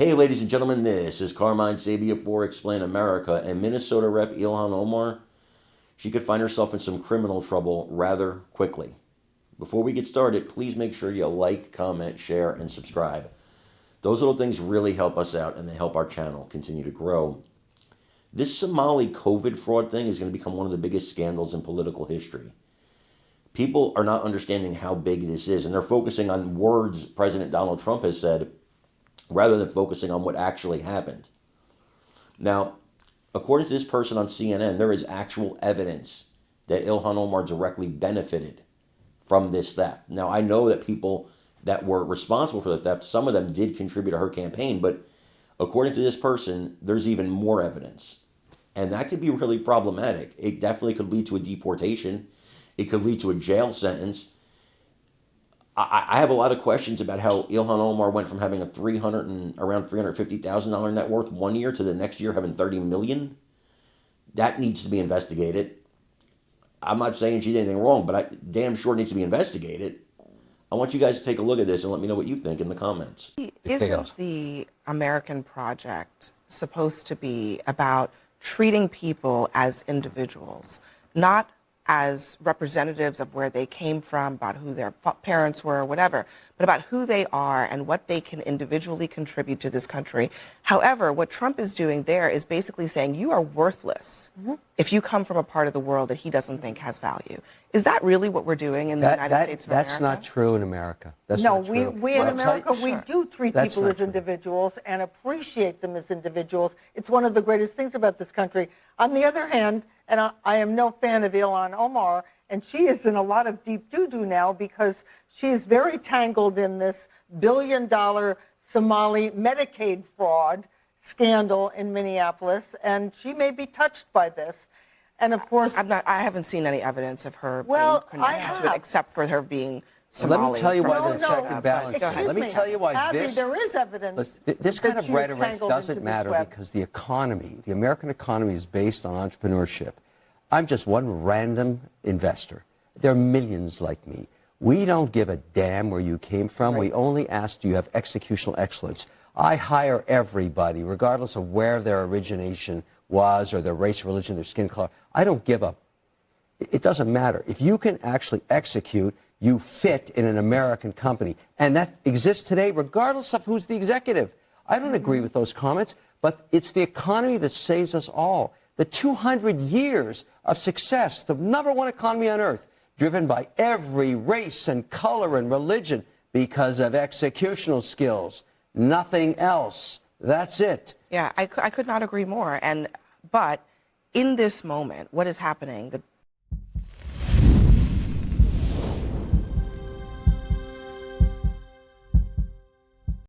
Hey, ladies and gentlemen, this is Carmine Sabia for Explain America, and Minnesota Rep. Ilhan Omar, she could find herself in some criminal trouble rather quickly. Before we get started, please make sure you like, comment, share, and subscribe. Those little things really help us out, and they help our channel continue to grow. This Somali COVID fraud thing is going to become one of the biggest scandals in political history. People are not understanding how big this is, and they're focusing on words President Donald Trump has said rather than focusing on what actually happened. Now, according to this person on CNN, there is actual evidence that Ilhan Omar directly benefited from this theft. Now, I know that people that were responsible for the theft, some of them did contribute to her campaign, but according to this person, there's even more evidence. And that could be really problematic. It definitely could lead to a deportation. It could lead to a jail sentence. I have a lot of questions about how Ilhan Omar went from having a around $350,000 net worth one year to the next year having $30 million. That needs to be investigated. I'm not saying she did anything wrong, but I damn sure needs to be investigated. I want you guys to take a look at this and let me know what you think in the comments. Isn't the American project supposed to be about treating people as individuals, not as representatives of where they came from, about who their parents were, or whatever, but about who they are and what they can individually contribute to this country? However, what Trump is doing there is basically saying you are worthless if you come from a part of the world that he doesn't think has value. Is that really what we're doing in the United States of America? That's not true in America. That's no, not true. we in America, we do treat That's people not as true. individuals and appreciate them as individuals. It's one of the greatest things about this country. On the other hand, and I am no fan of Ilhan Omar, and she is in a lot of deep doo-doo now because she is very tangled in this billion-dollar Somali Medicaid fraud scandal in Minneapolis, and she may be touched by this. And of course, I haven't seen any evidence of her being connected to it, except for her being Somali. Let me tell you why the check and balance. Let me tell you why Abby, there is evidence. This kind of she is rhetoric tangled doesn't into this matter web. because the economy, the American economy, is based on entrepreneurship. I'm just one random investor. There are millions like me. We don't give a damn where you came from. Right. We only ask, do you have executional excellence? I hire everybody, regardless of where their origination was or their race, religion, their skin color. I don't give up. It doesn't matter. If you can actually execute, you fit in an American company. And that exists today regardless of who's the executive. I don't agree with those comments, but it's the economy that saves us all. The 200 years of success, the number one economy on earth, driven by every race and color and religion because of executional skills. Nothing else. That's it. Yeah, I could not agree more. But in this moment, what is happening,